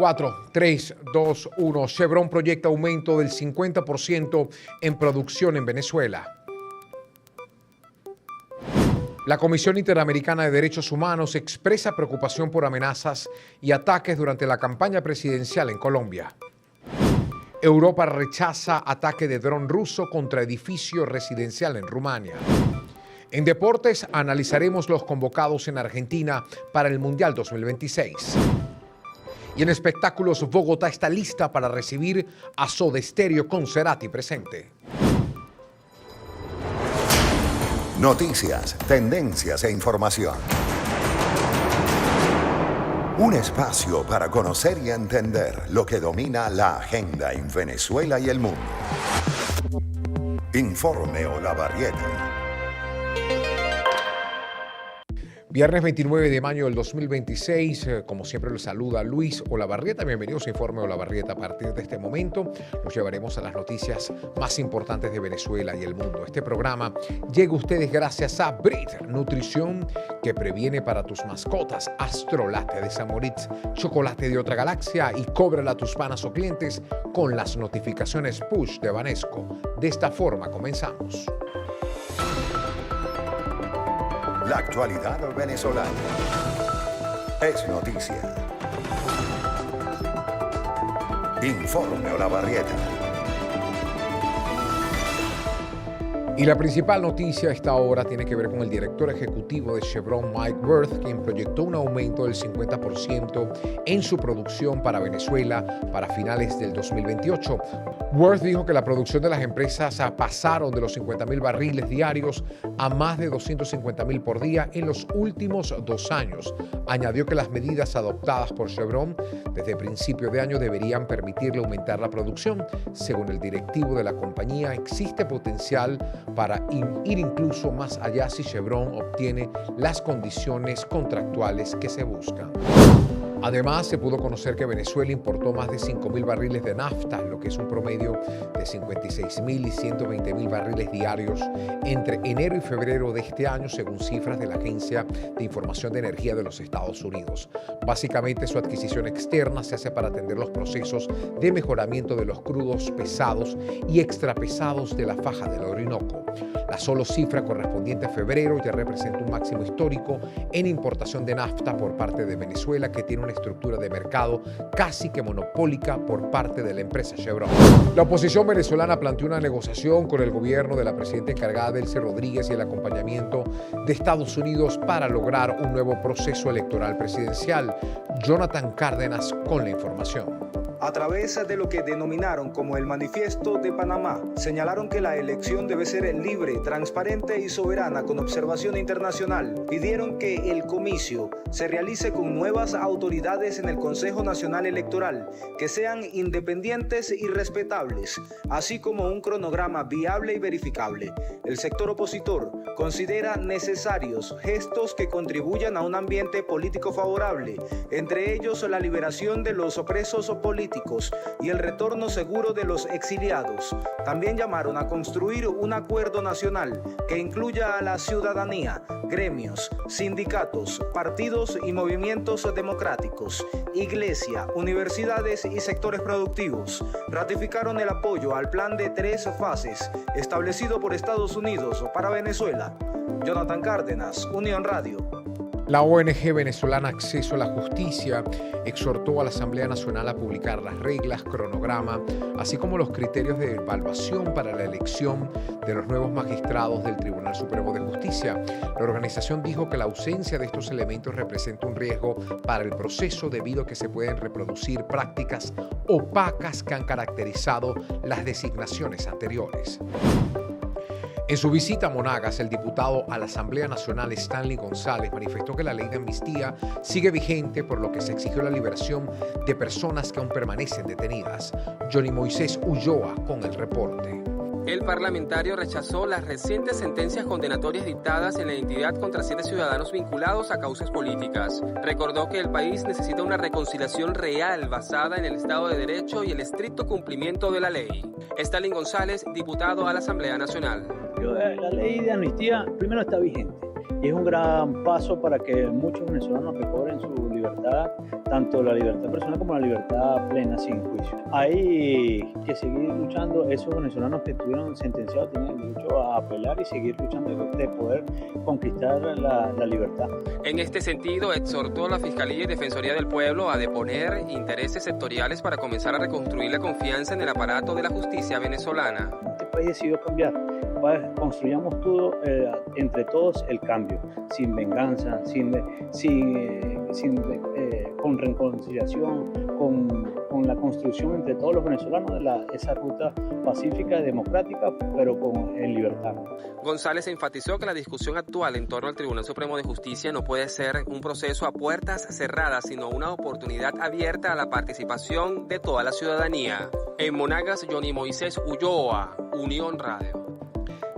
4, 3, 2, 1. Chevron proyecta aumento del 50% en producción en Venezuela. La Comisión Interamericana de Derechos Humanos expresa preocupación por amenazas y ataques durante la campaña presidencial en Colombia. Europa rechaza ataque de dron ruso contra edificio residencial en Rumania. En deportes, analizaremos los convocados en Argentina para el Mundial 2026. Y en espectáculos, Bogotá está lista para recibir a Soda Stereo con Cerati presente. Noticias, tendencias e información. Un espacio para conocer y entender lo que domina la agenda en Venezuela y el mundo. Informe Olavarrieta. Viernes 29 de mayo del 2026, como siempre los saluda Luis Olavarrieta. Bienvenidos a Informe Olavarrieta. A partir de este momento los llevaremos a las noticias más importantes de Venezuela y el mundo. Este programa llega a ustedes gracias a Brit, nutrición que previene para tus mascotas, Astrolate de Samoritz, chocolate de otra galaxia y cóbrala a tus panas o clientes con las notificaciones push de Banesco. De esta forma comenzamos. La actualidad venezolana es noticia. Informe Olavarrieta. Y la principal noticia a esta hora tiene que ver con el director ejecutivo de Chevron, Mike Wirth, quien proyectó un aumento del 50% en su producción para Venezuela para finales del 2028. Wirth dijo que la producción de las empresas pasaron de los 50.000 barriles diarios a más de 250.000 por día en los últimos 2 años. Añadió que las medidas adoptadas por Chevron desde principio de año deberían permitirle aumentar la producción. Según el directivo de la compañía, existe potencial para ir incluso más allá si Chevron obtiene las condiciones contractuales que se buscan. Además, se pudo conocer que Venezuela importó más de 5.000 barriles de nafta, lo que es un promedio de 56.000 y 120.000 barriles diarios entre enero y febrero de este año, según cifras de la Agencia de Información de Energía de los Estados Unidos. Básicamente, su adquisición externa se hace para atender los procesos de mejoramiento de los crudos pesados y extrapesados de la faja del Orinoco. La solo cifra correspondiente a febrero ya representa un máximo histórico en importación de nafta por parte de Venezuela, que tiene una estructura de mercado casi que monopólica por parte de la empresa Chevron. La oposición venezolana planteó una negociación con el gobierno de la presidenta encargada Delcy Rodríguez y el acompañamiento de Estados Unidos para lograr un nuevo proceso electoral presidencial. Jonathan Cárdenas con la información. A través de lo que denominaron como el Manifiesto de Panamá, señalaron que la elección debe ser libre, transparente y soberana con observación internacional. Pidieron que el comicio se realice con nuevas autoridades en el Consejo Nacional Electoral, que sean independientes y respetables, así como un cronograma viable y verificable. El sector opositor considera necesarios gestos que contribuyan a un ambiente político favorable, entre ellos la liberación de los presos políticos y el retorno seguro de los exiliados. También llamaron a construir un acuerdo nacional que incluya a la ciudadanía, gremios, sindicatos, partidos y movimientos democráticos, iglesia, universidades y sectores productivos. Ratificaron el apoyo al plan de 3 fases establecido por Estados Unidos para Venezuela. Jonathan Cárdenas, Unión Radio. La ONG venezolana Acceso a la Justicia exhortó a la Asamblea Nacional a publicar las reglas, cronograma, así como los criterios de evaluación para la elección de los nuevos magistrados del Tribunal Supremo de Justicia. La organización dijo que la ausencia de estos elementos representa un riesgo para el proceso debido a que se pueden reproducir prácticas opacas que han caracterizado las designaciones anteriores. En su visita a Monagas, el diputado a la Asamblea Nacional Stanley González manifestó que la ley de amnistía sigue vigente, por lo que se exigió la liberación de personas que aún permanecen detenidas. Johnny Moisés Ulloa con el reporte. El parlamentario rechazó las recientes sentencias condenatorias dictadas en la entidad contra 7 ciudadanos vinculados a causas políticas. Recordó que el país necesita una reconciliación real basada en el Estado de Derecho y el estricto cumplimiento de la ley. Stalin González, diputado a la Asamblea Nacional. La ley de amnistía primero está vigente. y es un gran paso para que muchos venezolanos recobren su libertad, tanto la libertad personal como la libertad plena sin juicio. Hay que seguir luchando. Esos venezolanos que estuvieron sentenciados tienen el derecho a apelar y seguir luchando de poder conquistar la libertad. En este sentido, exhortó a la Fiscalía y Defensoría del Pueblo a deponer intereses sectoriales para comenzar a reconstruir la confianza en el aparato de la justicia venezolana. Este país decidió cambiar. Construyamos todo entre todos el cambio, sin venganza, con reconciliación, con la construcción entre todos los venezolanos de esa ruta pacífica, democrática, pero en libertad. González enfatizó que la discusión actual en torno al Tribunal Supremo de Justicia no puede ser un proceso a puertas cerradas, sino una oportunidad abierta a la participación de toda la ciudadanía. En Monagas, Johnny Moisés Ulloa, Unión Radio.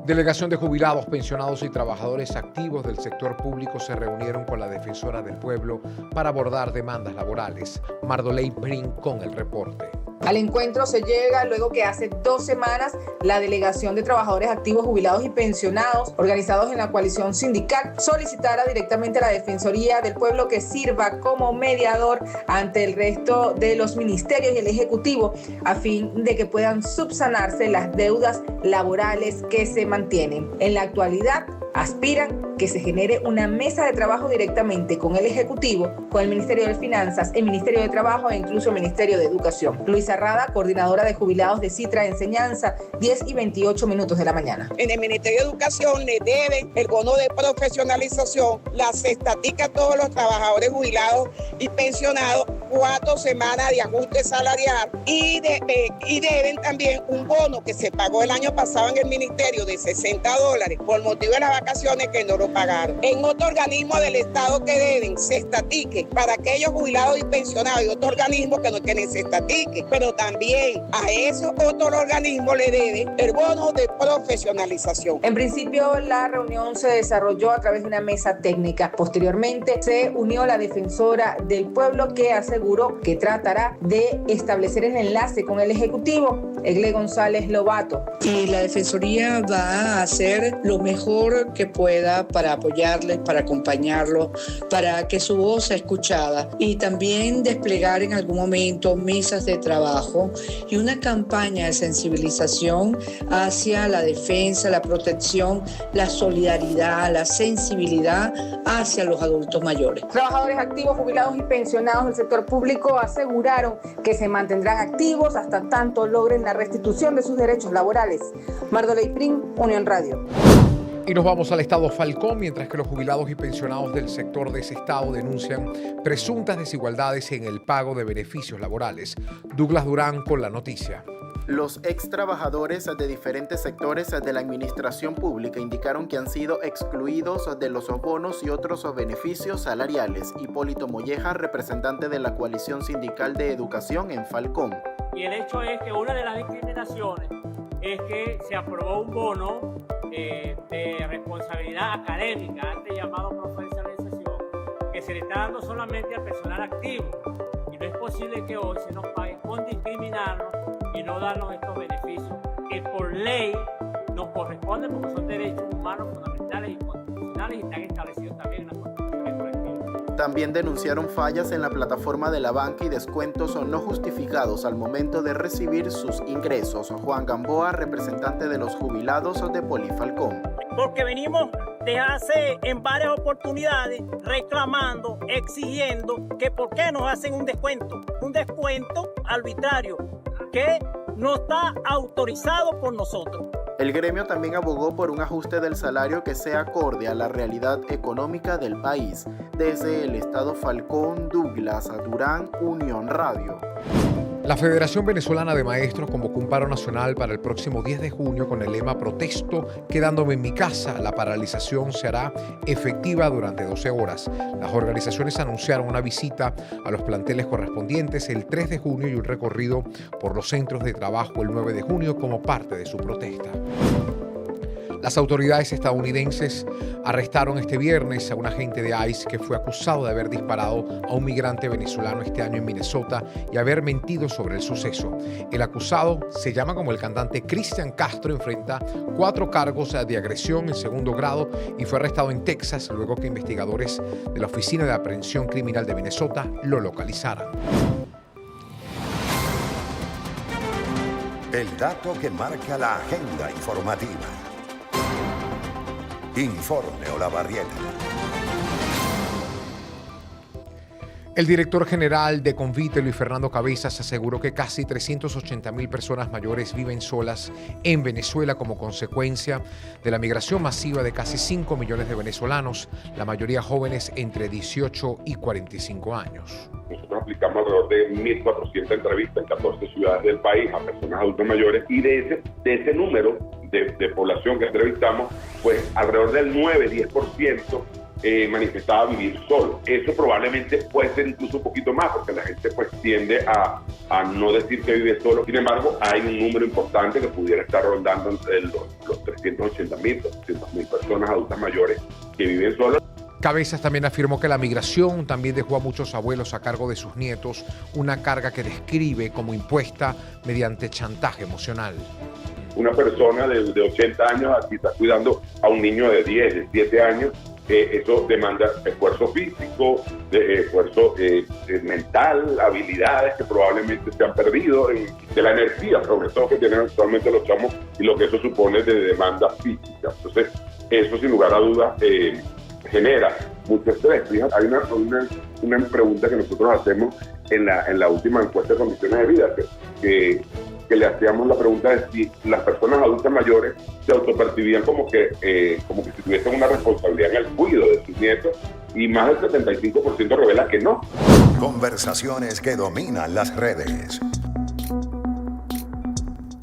Delegación de jubilados, pensionados y trabajadores activos del sector público se reunieron con la Defensora del Pueblo para abordar demandas laborales. Mardoley Prin con el reporte. Al encuentro se llega luego que hace 2 semanas la Delegación de Trabajadores Activos, Jubilados y Pensionados, organizados en la coalición sindical, solicitara directamente a la Defensoría del Pueblo que sirva como mediador ante el resto de los ministerios y el Ejecutivo a fin de que puedan subsanarse las deudas laborales que se mantienen. En la actualidad, aspiran que se genere una mesa de trabajo directamente con el Ejecutivo, con el Ministerio de Finanzas, el Ministerio de Trabajo e incluso el Ministerio de Educación. Luisa Rada, coordinadora de jubilados de Citra Enseñanza, 10:28 de la mañana. En el Ministerio de Educación le deben el bono de profesionalización, la cestatica a todos los trabajadores jubilados y pensionados, 4 semanas de ajuste salarial y deben también un bono que se pagó el año pasado en el Ministerio de $60 por motivo de las vacaciones que no lo pagaron. En otro organismo del Estado que deben cestatique para aquellos jubilados y pensionados y otros organismos que no tienen cestatique, pero también a esos otros organismos le deben el bono de profesionalización. En principio, la reunión se desarrolló a través de una mesa técnica. Posteriormente, se unió la Defensora del Pueblo, que aseguró que tratará de establecer el enlace con el Ejecutivo, Egle González Lobato. Y la Defensoría va a hacer lo mejor que pueda para apoyarles, para acompañarlos, para que su voz sea escuchada y también desplegar en algún momento mesas de trabajo y una campaña de sensibilización hacia la defensa, la protección, la solidaridad, la sensibilidad hacia los adultos mayores. Trabajadores activos, jubilados y pensionados del sector público aseguraron que se mantendrán activos hasta tanto logren la restitución de sus derechos laborales. Mardoley Prin, Unión Radio. Y nos vamos al estado Falcón, mientras que los jubilados y pensionados del sector de ese estado denuncian presuntas desigualdades en el pago de beneficios laborales. Douglas Durán con la noticia. Los ex trabajadores de diferentes sectores de la administración pública indicaron que han sido excluidos de los bonos y otros beneficios salariales. Hipólito Molleja, representante de la coalición sindical de educación en Falcón. Y el hecho es que una de las discriminaciones es que se aprobó un bono de responsabilidad académica, antes llamado profesionalización, que se le está dando solamente al personal activo. Y no es posible que hoy se nos pague con discriminarnos y no darnos estos beneficios que por ley nos corresponden porque son derechos humanos fundamentales y constitucionales y están establecidos también en la Constitución colectiva. También denunciaron fallas en la plataforma de la banca y descuentos no justificados al momento de recibir sus ingresos. Juan Gamboa, representante de los jubilados de Polifalcón. Porque venimos desde hace en varias oportunidades reclamando, exigiendo que por qué nos hacen un descuento arbitrario que no está autorizado por nosotros. El gremio también abogó por un ajuste del salario que sea acorde a la realidad económica del país. Desde el estado Falcón, Douglas Durán, Unión Radio. La Federación Venezolana de Maestros convocó un paro nacional para el próximo 10 de junio con el lema "Protesto quedándome en mi casa". La paralización se hará efectiva durante 12 horas. Las organizaciones anunciaron una visita a los planteles correspondientes el 3 de junio y un recorrido por los centros de trabajo el 9 de junio como parte de su protesta. Las autoridades estadounidenses arrestaron este viernes a un agente de ICE que fue acusado de haber disparado a un migrante venezolano este año en Minnesota y haber mentido sobre el suceso. El acusado se llama como el cantante Cristian Castro, enfrenta 4 cargos de agresión en segundo grado y fue arrestado en Texas luego que investigadores de la Oficina de Aprehensión Criminal de Minnesota lo localizaran. El dato que marca la agenda informativa. Informe Olavarrieta. El director general de Convite, Luis Fernando Cabezas, aseguró que casi 380,000 personas mayores viven solas en Venezuela como consecuencia de la migración masiva de casi 5 millones de venezolanos, la mayoría jóvenes entre 18 y 45 años. Nosotros aplicamos alrededor de 1.400 entrevistas en 14 ciudades del país a personas adultas mayores y de ese número de población que entrevistamos, pues alrededor del 9-10% manifestaba vivir solo. Eso probablemente puede ser incluso un poquito más, porque la gente pues tiende a no decir que vive solo. Sin embargo, hay un número importante que pudiera estar rondando entre los 380,000, 400,000 personas adultas mayores que viven solos. Cabezas también afirmó que la migración también dejó a muchos abuelos a cargo de sus nietos, una carga que describe como impuesta mediante chantaje emocional. Una persona de 80 años aquí está cuidando a un niño de 10, de 7 años. Eso demanda esfuerzo físico, esfuerzo mental, habilidades que probablemente se han perdido, de la energía sobre todo que tienen actualmente los chamos y lo que eso supone de demanda física. Entonces, eso sin lugar a dudas genera mucho estrés. Fíjate, hay una pregunta que nosotros hacemos en la última encuesta de condiciones de vida, que le hacíamos la pregunta de si las personas adultas mayores se autopercibían como que si tuviesen una responsabilidad en el cuidado de sus nietos, y más del 75% revela que no. Conversaciones que dominan las redes.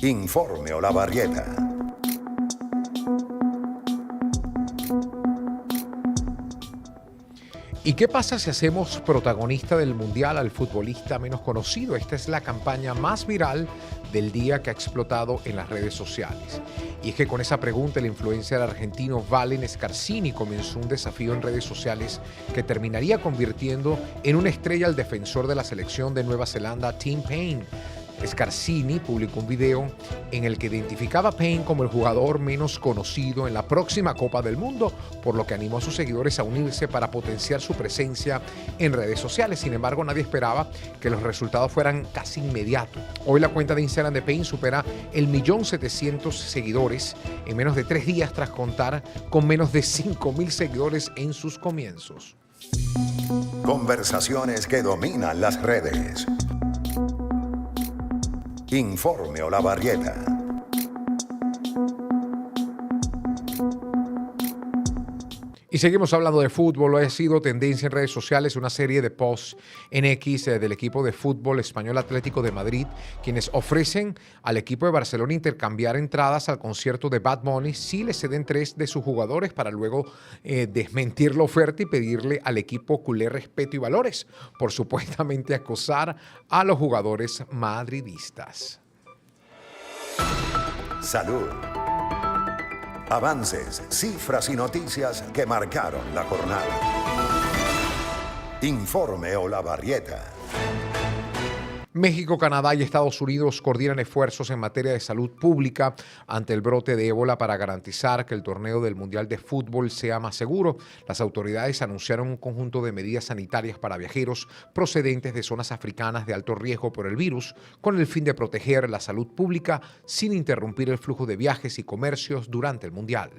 Informe Olavarrieta. ¿Y qué pasa si hacemos protagonista del Mundial al futbolista menos conocido? Esta es la campaña más viral del día que ha explotado en las redes sociales. Y es que con esa pregunta el influencer argentino Valen Scarsini comenzó un desafío en redes sociales que terminaría convirtiendo en una estrella al defensor de la selección de Nueva Zelanda, Tim Paine. Scarsini publicó un video en el que identificaba a Paine como el jugador menos conocido en la próxima Copa del Mundo, por lo que animó a sus seguidores a unirse para potenciar su presencia en redes sociales. Sin embargo, nadie esperaba que los resultados fueran casi inmediatos. Hoy la cuenta de Instagram de Paine supera el 1.700.000 seguidores en menos de 3 días, tras contar con menos de 5.000 seguidores en sus comienzos. Conversaciones que dominan las redes. Informe Olavarrieta. Y seguimos hablando de fútbol. Ha sido tendencia en redes sociales una serie de posts en X del equipo de fútbol español Atlético de Madrid, quienes ofrecen al equipo de Barcelona intercambiar entradas al concierto de Bad Bunny si le ceden 3 de sus jugadores, para luego desmentir la oferta y pedirle al equipo culé respeto y valores por supuestamente acosar a los jugadores madridistas. Salud. Avances, cifras y noticias que marcaron la jornada. Informe Olavarrieta. México, Canadá y Estados Unidos coordinan esfuerzos en materia de salud pública ante el brote de ébola para garantizar que el torneo del Mundial de Fútbol sea más seguro. Las autoridades anunciaron un conjunto de medidas sanitarias para viajeros procedentes de zonas africanas de alto riesgo por el virus, con el fin de proteger la salud pública sin interrumpir el flujo de viajes y comercios durante el Mundial.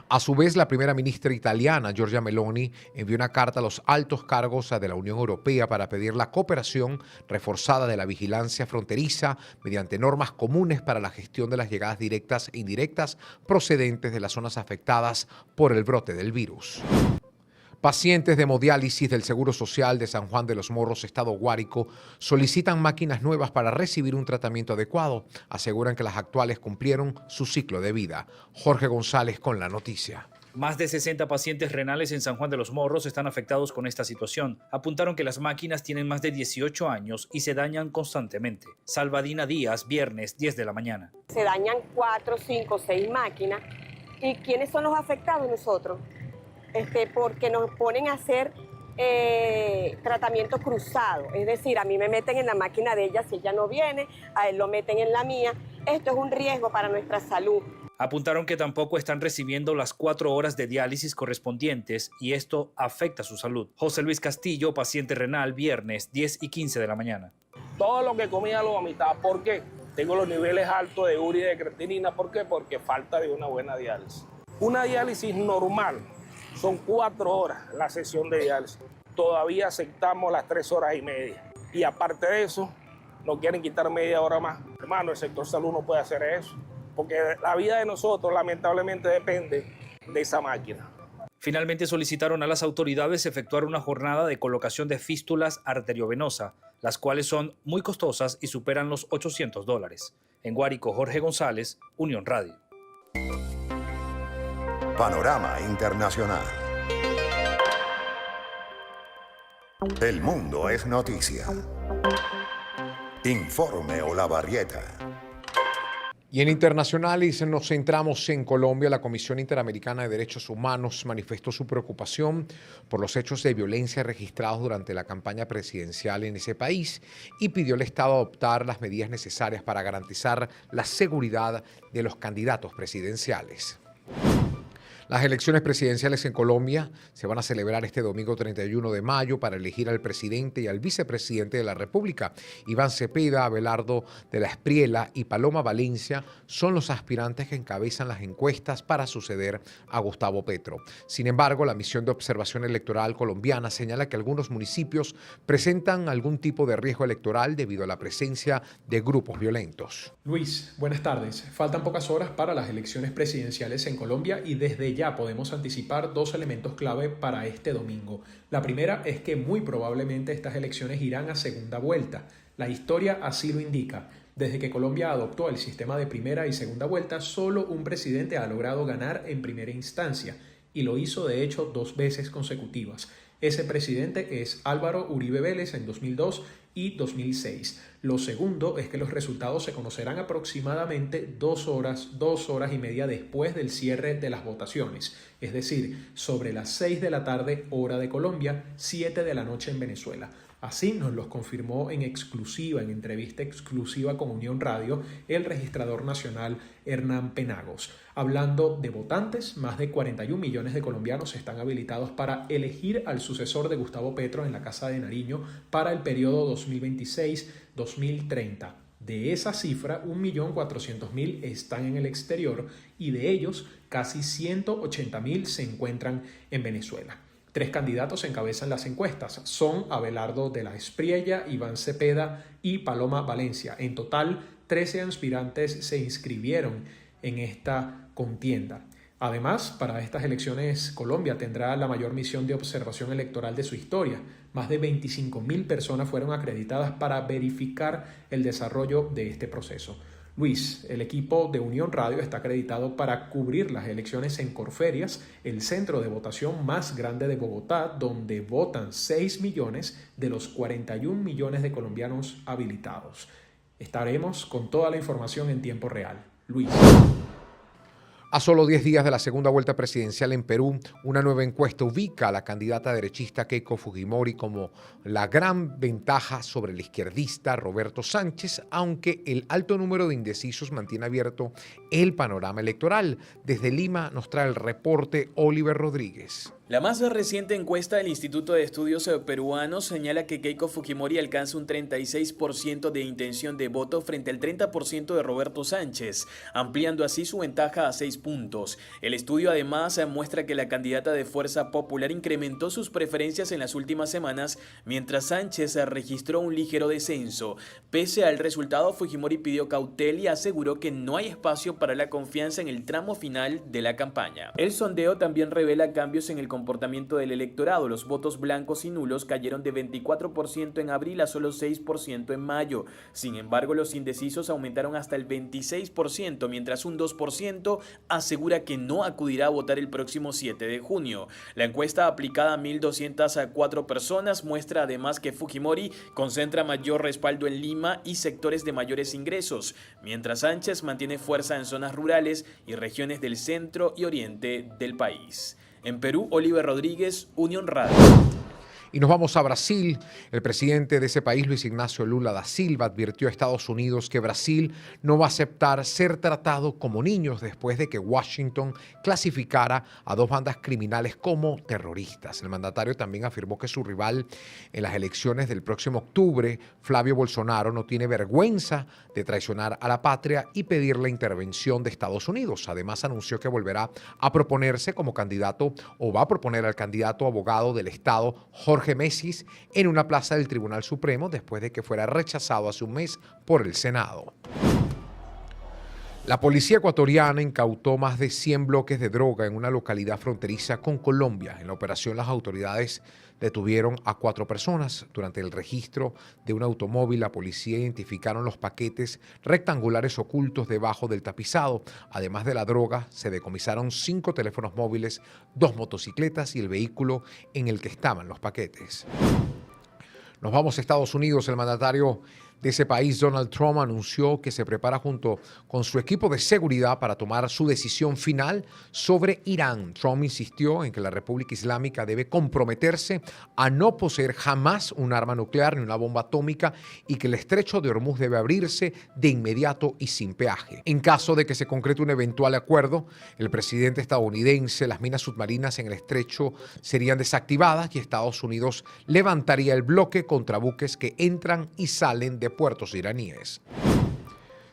A su vez, la primera ministra italiana, Giorgia Meloni, envió una carta a los altos cargos de la Unión Europea para pedir la cooperación reforzada de la vigilancia fronteriza mediante normas comunes para la gestión de las llegadas directas e indirectas procedentes de las zonas afectadas por el brote del virus. Pacientes de hemodiálisis del Seguro Social de San Juan de los Morros, Estado Guárico, solicitan máquinas nuevas para recibir un tratamiento adecuado. Aseguran que las actuales cumplieron su ciclo de vida. Jorge González con la noticia. Más de 60 pacientes renales en San Juan de los Morros están afectados con esta situación. Apuntaron que las máquinas tienen más de 18 años y se dañan constantemente. Salvadina Díaz, viernes, 10 de la mañana. Se dañan 4, 5, 6 máquinas. ¿Y quiénes son los afectados? Nosotros. Porque nos ponen a hacer tratamiento cruzado. Es decir, a mí me meten en la máquina de ella si ella no viene, a él lo meten en la mía. Esto es un riesgo para nuestra salud. Apuntaron que tampoco están recibiendo las 4 horas de diálisis correspondientes y esto afecta su salud. José Luis Castillo, paciente renal, viernes, 10 y 15 de la mañana. Todo lo que comía lo vomitaba. ¿Por qué? Tengo los niveles altos de urea y de creatinina. ¿Por qué? Porque falta de una buena diálisis. Una diálisis normal son 4 horas la sesión de diálisis. Todavía aceptamos las 3 horas y media. Y aparte de eso, nos quieren quitar media hora más. Hermano, el sector salud no puede hacer eso. Porque la vida de nosotros lamentablemente depende de esa máquina. Finalmente solicitaron a las autoridades efectuar una jornada de colocación de fístulas arteriovenosa, las cuales son muy costosas y superan los $800. En Guárico, Jorge González, Unión Radio. Panorama Internacional. El mundo es noticia. Informe Olavarrieta. Y en internacionales nos centramos en Colombia. La Comisión Interamericana de Derechos Humanos manifestó su preocupación por los hechos de violencia registrados durante la campaña presidencial en ese país y pidió al Estado adoptar las medidas necesarias para garantizar la seguridad de los candidatos presidenciales. Las elecciones presidenciales en Colombia se van a celebrar este domingo 31 de mayo para elegir al presidente y al vicepresidente de la República. Iván Cepeda, Abelardo de la Espriella y Paloma Valencia son los aspirantes que encabezan las encuestas para suceder a Gustavo Petro. Sin embargo, la misión de observación electoral colombiana señala que algunos municipios presentan algún tipo de riesgo electoral debido a la presencia de grupos violentos. Luis, buenas tardes. Faltan pocas horas para las elecciones presidenciales en Colombia y desde ya podemos anticipar 2 elementos clave para este domingo. La primera es que muy probablemente estas elecciones irán a segunda vuelta. La historia así lo indica. Desde que Colombia adoptó el sistema de primera y segunda vuelta, solo un presidente ha logrado ganar en primera instancia y lo hizo de hecho 2 veces consecutivas. Ese presidente es Álvaro Uribe Vélez en 2002 y 2006. Lo segundo es que los resultados se conocerán aproximadamente 2 horas y media después del cierre de las votaciones, es decir, sobre las 6 de la tarde, hora de Colombia, 7 de la noche en Venezuela. Así nos los confirmó en entrevista exclusiva con Unión Radio, el registrador nacional Hernán Penagos. Hablando de votantes, más de 41 millones de colombianos están habilitados para elegir al sucesor de Gustavo Petro en la Casa de Nariño para el periodo 2026-2030. De esa cifra, 1.400.000 están en el exterior y de ellos, casi 180.000 se encuentran en Venezuela. 3 candidatos encabezan las encuestas. Son Abelardo de la Espriella, Iván Cepeda y Paloma Valencia. En total, 13 aspirantes se inscribieron en esta contienda. Además, para estas elecciones, Colombia tendrá la mayor misión de observación electoral de su historia. Más de 25.000 personas fueron acreditadas para verificar el desarrollo de este proceso. Luis, el equipo de Unión Radio está acreditado para cubrir las elecciones en Corferias, el centro de votación más grande de Bogotá, donde votan 6 millones de los 41 millones de colombianos habilitados. Estaremos con toda la información en tiempo real. Luis. A solo 10 días de la segunda vuelta presidencial en Perú, una nueva encuesta ubica a la candidata derechista Keiko Fujimori como la gran ventaja sobre el izquierdista Roberto Sánchez, aunque el alto número de indecisos mantiene abierto el panorama electoral. Desde Lima nos trae el reporte Oliver Rodríguez. La más reciente encuesta del Instituto de Estudios Peruanos señala que Keiko Fujimori alcanza un 36% de intención de voto frente al 30% de Roberto Sánchez, ampliando así su ventaja a 6 puntos. El estudio además muestra que la candidata de Fuerza Popular incrementó sus preferencias en las últimas semanas, mientras Sánchez registró un ligero descenso. Pese al resultado, Fujimori pidió cautela y aseguró que no hay espacio para la confianza en el tramo final de la campaña. El sondeo también revela cambios en el comportamiento del electorado. Los votos blancos y nulos cayeron de 24% en abril a solo 6% en mayo. Sin embargo, los indecisos aumentaron hasta el 26%, mientras un 2% asegura que no acudirá a votar el próximo 7 de junio. La encuesta aplicada a 1.204 personas muestra además que Fujimori concentra mayor respaldo en Lima y sectores de mayores ingresos, mientras Sánchez mantiene fuerza en zonas rurales y regiones del centro y oriente del país. En Perú, Oliver Rodríguez, Unión Radio. Y nos vamos a Brasil. El presidente de ese país, Luis Ignacio Lula da Silva, advirtió a Estados Unidos que Brasil no va a aceptar ser tratado como niños después de que Washington clasificara a 2 bandas criminales como terroristas. El mandatario también afirmó que su rival en las elecciones del próximo octubre, Flavio Bolsonaro, no tiene vergüenza de traicionar a la patria y pedir la intervención de Estados Unidos. Además, anunció que volverá a proponerse como candidato o va a proponer al candidato abogado del Estado, Jorge Messis, en una plaza del Tribunal Supremo después de que fuera rechazado hace un mes por el Senado. La policía ecuatoriana incautó más de 100 bloques de droga en una localidad fronteriza con Colombia. En la operación, las autoridades detuvieron a 4 personas. Durante el registro de un automóvil, la policía identificaron los paquetes rectangulares ocultos debajo del tapizado. Además de la droga, se decomisaron 5 teléfonos móviles, 2 motocicletas y el vehículo en el que estaban los paquetes. Nos vamos a Estados Unidos. El mandatario de ese país, Donald Trump, anunció que se prepara junto con su equipo de seguridad para tomar su decisión final sobre Irán. Trump insistió en que la República Islámica debe comprometerse a no poseer jamás un arma nuclear ni una bomba atómica y que el estrecho de Hormuz debe abrirse de inmediato y sin peaje. En caso de que se concrete un eventual acuerdo, el presidente estadounidense, las minas submarinas en el estrecho serían desactivadas y Estados Unidos levantaría el bloque contra buques que entran y salen de puertos iraníes.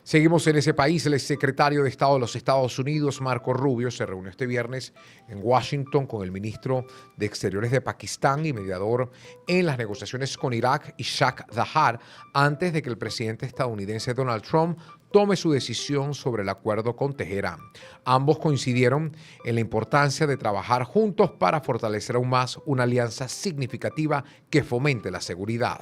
Seguimos en ese país. El secretario de Estado de los Estados Unidos, Marco Rubio, se reunió este viernes en Washington con el ministro de Exteriores de Pakistán y mediador en las negociaciones con Irak, Ishaq Dahar, antes de que el presidente estadounidense Donald Trump tome su decisión sobre el acuerdo con Teherán. Ambos coincidieron en la importancia de trabajar juntos para fortalecer aún más una alianza significativa que fomente la seguridad.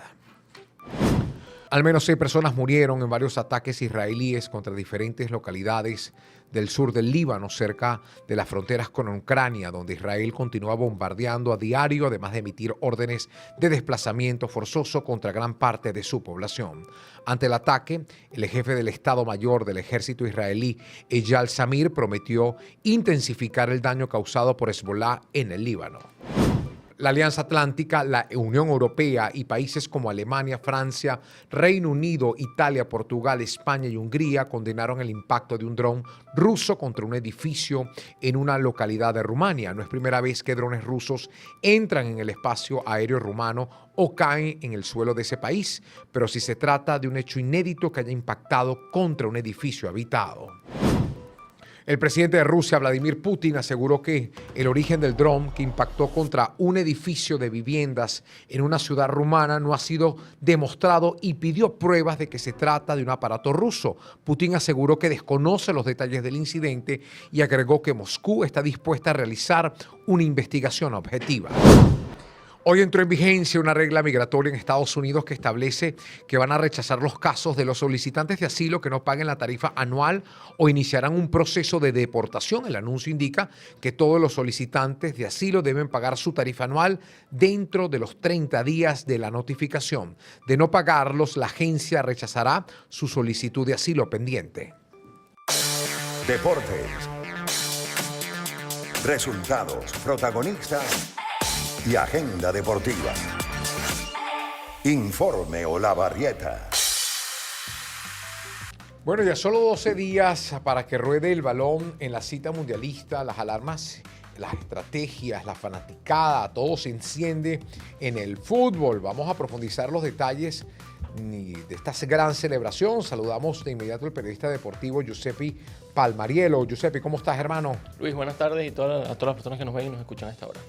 Al menos 6 personas murieron en varios ataques israelíes contra diferentes localidades del sur del Líbano, cerca de las fronteras con Ucrania, donde Israel continúa bombardeando a diario, además de emitir órdenes de desplazamiento forzoso contra gran parte de su población. Ante el ataque, el jefe del Estado Mayor del ejército israelí, Eyal Zamir, prometió intensificar el daño causado por Hezbollah en el Líbano. La Alianza Atlántica, la Unión Europea y países como Alemania, Francia, Reino Unido, Italia, Portugal, España y Hungría condenaron el impacto de un dron ruso contra un edificio en una localidad de Rumania. No es primera vez que drones rusos entran en el espacio aéreo rumano o caen en el suelo de ese país, pero sí se trata de un hecho inédito que haya impactado contra un edificio habitado. El presidente de Rusia, Vladimir Putin, aseguró que el origen del dron que impactó contra un edificio de viviendas en una ciudad rumana no ha sido demostrado y pidió pruebas de que se trata de un aparato ruso. Putin aseguró que desconoce los detalles del incidente y agregó que Moscú está dispuesta a realizar una investigación objetiva. Hoy entró en vigencia una regla migratoria en Estados Unidos que establece que van a rechazar los casos de los solicitantes de asilo que no paguen la tarifa anual o iniciarán un proceso de deportación. El anuncio indica que todos los solicitantes de asilo deben pagar su tarifa anual dentro de los 30 días de la notificación. De no pagarlos, la agencia rechazará su solicitud de asilo pendiente. Deportes. Resultados, protagonistas y agenda deportiva. Informe Olavarrieta. Bueno, ya solo 12 días para que ruede el balón en la cita mundialista. Las alarmas, las estrategias, la fanaticada, todo se enciende en el fútbol. Vamos a profundizar los detalles de esta gran celebración. Saludamos de inmediato al periodista deportivo Giuseppe Palmariello. Giuseppe, ¿cómo estás, hermano? Luis, buenas tardes y a todas las personas que nos ven y nos escuchan a esta hora.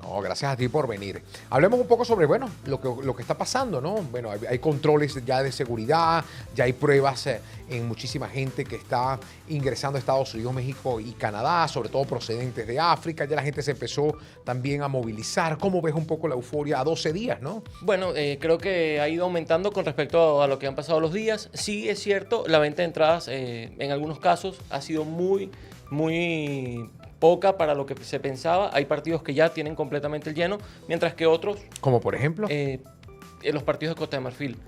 No, gracias a ti por venir. Hablemos un poco sobre, bueno, lo que está pasando, ¿no? Bueno, hay controles ya de seguridad, ya hay pruebas en muchísima gente que está ingresando a Estados Unidos, México y Canadá, sobre todo procedentes de África. Ya la gente se empezó también a movilizar. ¿Cómo ves un poco la euforia a 12 días, no? Bueno, creo que ha ido aumentando con respecto a lo que han pasado los días. Sí, es cierto, la venta de entradas en algunos casos ha sido muy poca para lo que se pensaba. Hay partidos que ya tienen completamente el lleno, mientras que otros... ¿Como por ejemplo? Los partidos de Costa de Marfil.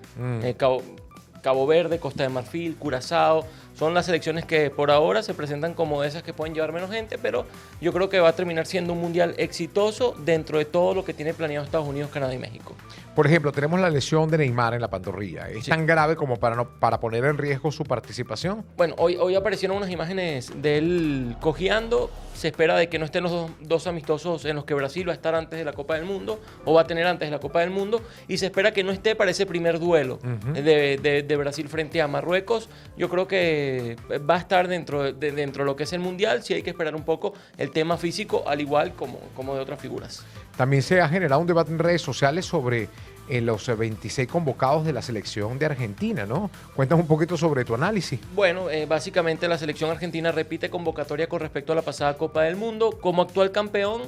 Cabo Verde, Costa de Marfil, Curazao, son las selecciones que por ahora se presentan como esas que pueden llevar menos gente, pero yo creo que va a terminar siendo un mundial exitoso dentro de todo lo que tiene planeado Estados Unidos, Canadá y México. Por ejemplo, tenemos la lesión de Neymar en la pantorrilla. ¿Es tan grave como para poner en riesgo su participación? Bueno, hoy aparecieron unas imágenes de él cojeando. Se espera de que no estén los dos amistosos en los que Brasil va a estar antes de la Copa del Mundo, o va a tener antes de la Copa del Mundo, y se espera que no esté para ese primer duelo de Brasil frente a Marruecos. Yo creo que va a estar dentro de lo que es el Mundial. Sí hay que esperar un poco el tema físico, al igual como de otras figuras. También se ha generado un debate en redes sociales sobre los 26 convocados de la selección de Argentina, ¿no? Cuéntame un poquito sobre tu análisis. Bueno, básicamente la selección argentina repite convocatoria con respecto a la pasada Copa del Mundo. Como actual campeón,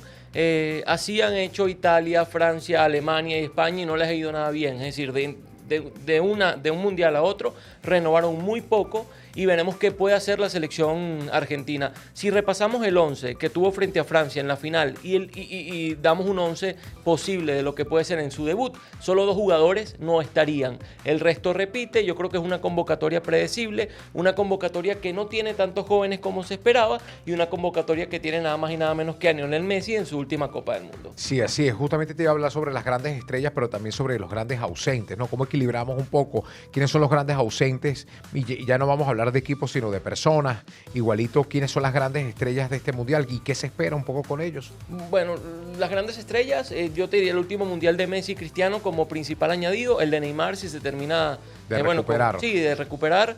así han hecho Italia, Francia, Alemania y España y no les ha ido nada bien. Es decir, de un mundial a otro renovaron muy poco y veremos qué puede hacer la selección argentina. Si repasamos el 11 que tuvo frente a Francia en la final y damos un 11 posible de lo que puede ser en su debut, solo 2 jugadores no estarían. El resto repite. Yo creo que es una convocatoria predecible, una convocatoria que no tiene tantos jóvenes como se esperaba y una convocatoria que tiene nada más y nada menos que a Lionel Messi en su última Copa del Mundo. Sí, así es. Justamente te iba a hablar sobre las grandes estrellas, pero también sobre los grandes ausentes, ¿no? ¿Cómo equilibramos un poco quiénes son los grandes ausentes? Y ya no vamos a hablar de equipos, sino de personas. Igualito, ¿quiénes son las grandes estrellas de este mundial y qué se espera un poco con ellos? Bueno, las grandes estrellas, yo te diría el último mundial de Messi y Cristiano como principal añadido, el de Neymar si se termina de recuperar. De recuperar.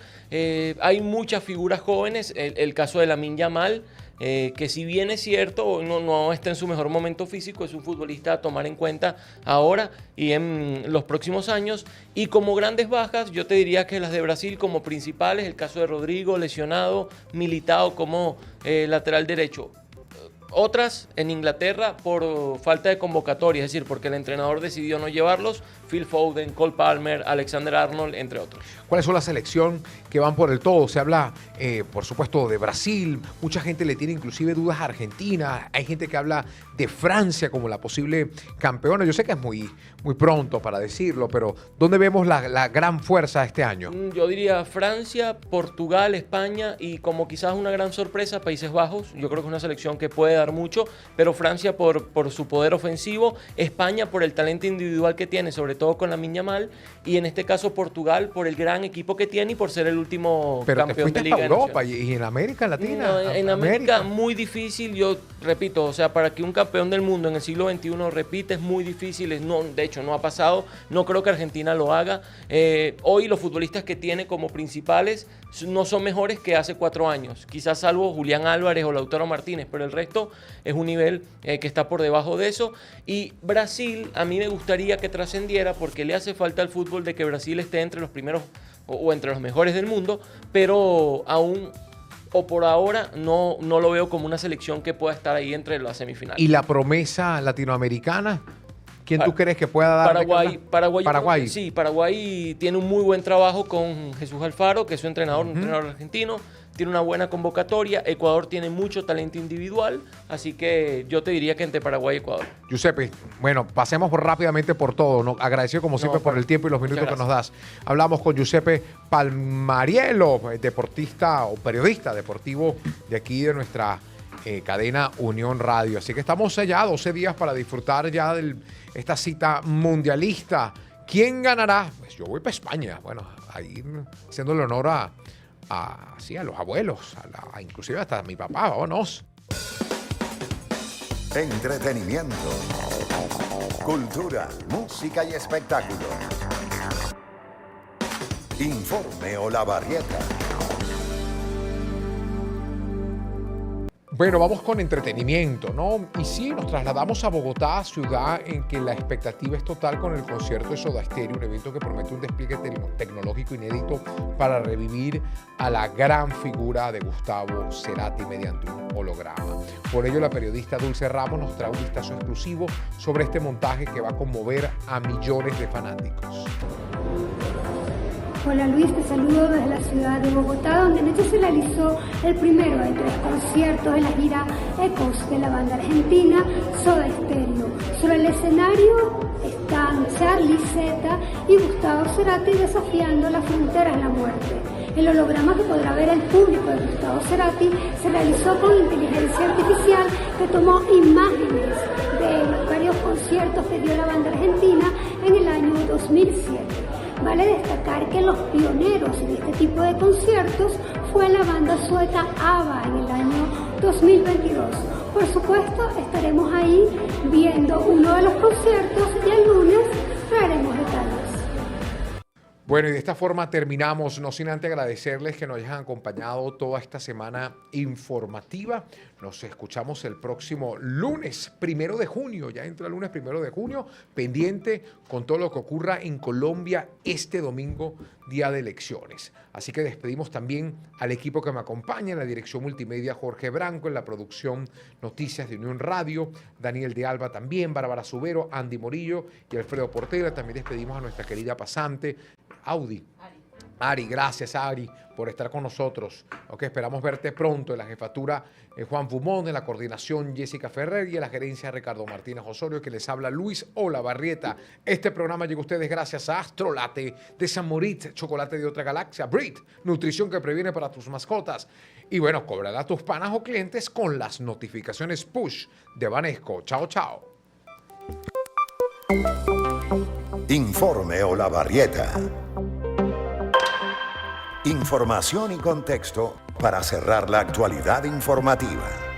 Hay muchas figuras jóvenes, el caso de Lamine Yamal, que si bien es cierto, no está en su mejor momento físico, es un futbolista a tomar en cuenta ahora y en los próximos años. Y como grandes bajas, yo te diría que las de Brasil como principales, el caso de Rodrigo, lesionado, Militao como lateral derecho. Otras en Inglaterra por falta de convocatoria, es decir, porque el entrenador decidió no llevarlos, Phil Foden, Cole Palmer, Alexander Arnold, entre otros. ¿Cuáles son las selecciones que van por el todo? Se habla, por supuesto, de Brasil, mucha gente le tiene inclusive dudas a Argentina, hay gente que habla de Francia como la posible campeona. Yo sé que es muy pronto para decirlo, pero ¿dónde vemos la gran fuerza este año? Yo diría Francia, Portugal, España y como quizás una gran sorpresa, Países Bajos. Yo creo que es una selección que puede dar mucho, pero Francia por su poder ofensivo, España por el talento individual que tiene, sobre todo con Lamine Yamal, y en este caso Portugal por el gran equipo que tiene y por ser el último campeón de Liga de Europa y en América Latina. No, en América muy difícil, yo repito, o sea, para que un campeón del mundo en el siglo XXI repite es muy difícil, de hecho no ha pasado, no creo que Argentina lo haga. Hoy los futbolistas que tiene como principales no son mejores que hace 4 años, quizás salvo Julián Álvarez o Lautaro Martínez, pero el resto es un nivel que está por debajo de eso. Y Brasil, a mí me gustaría que trascendiera porque le hace falta al fútbol de que Brasil esté entre los primeros o entre los mejores del mundo, pero aún o por ahora no lo veo como una selección que pueda estar ahí entre las semifinales. ¿Y la promesa latinoamericana? ¿Quién tú crees que pueda dar? Paraguay. Sí, Paraguay tiene un muy buen trabajo con Jesús Alfaro, que es su entrenador, un entrenador argentino. Tiene una buena convocatoria. Ecuador tiene mucho talento individual, así que yo te diría que entre Paraguay y Ecuador. Giuseppe, bueno, pasemos rápidamente por todo, ¿no? Agradecido como siempre por el tiempo y los minutos que nos das. Hablamos con Giuseppe Palmariello, deportista o periodista deportivo de aquí de nuestra cadena Unión Radio. Así que estamos allá 12 días para disfrutar ya de esta cita mundialista. ¿Quién ganará? Pues yo voy para España. Bueno, ahí haciéndole honor a los abuelos, inclusive hasta a mi papá. Vámonos. Entretenimiento, cultura, música y espectáculo. Informe Olavarrieta. Bueno, vamos con entretenimiento, ¿no? Y sí, nos trasladamos a Bogotá, ciudad en que la expectativa es total con el concierto de Soda Stereo, un evento que promete un despliegue tecnológico inédito para revivir a la gran figura de Gustavo Cerati mediante un holograma. Por ello, la periodista Dulce Ramos nos trae un vistazo exclusivo sobre este montaje que va a conmover a millones de fanáticos. Hola Luis, te saludo desde la ciudad de Bogotá, donde anoche se realizó el primero de 3 conciertos de la gira Ecos de la banda argentina Soda Stereo. Sobre el escenario están Charly, Zeta y Gustavo Cerati desafiando las fronteras de la muerte. El holograma que podrá ver el público de Gustavo Cerati se realizó con inteligencia artificial que tomó imágenes de varios conciertos que dio la banda argentina en el año 2007. Vale destacar que los pioneros en este tipo de conciertos fue la banda sueca ABBA en el año 2022. Por supuesto, estaremos ahí viendo uno de los conciertos y el lunes traeremos detalles. Bueno, y de esta forma terminamos, no sin antes agradecerles que nos hayan acompañado toda esta semana informativa. Nos escuchamos el próximo lunes 1 de junio, ya entra el lunes 1 de junio, pendiente con todo lo que ocurra en Colombia este domingo, día de elecciones. Así que despedimos también al equipo que me acompaña, en la dirección multimedia Jorge Branco, en la producción Noticias de Unión Radio, Daniel de Alba también, Bárbara Subero, Andy Morillo y Alfredo Portela. También despedimos a nuestra querida pasante, Ari, gracias Ari por estar con nosotros. Okay, esperamos verte pronto. En la jefatura Juan Fumón, en la coordinación Jessica Ferrer y en la gerencia Ricardo Martínez Osorio, que les habla Luis Olavarrieta. Este programa llega a ustedes gracias a Astrolate de San Moritz, chocolate de otra galaxia, Brit, nutrición que previene para tus mascotas. Y bueno, cobrará a tus panas o clientes con las notificaciones push de Banesco. Chao, chao. Informe Olavarrieta. Información y contexto para cerrar la actualidad informativa.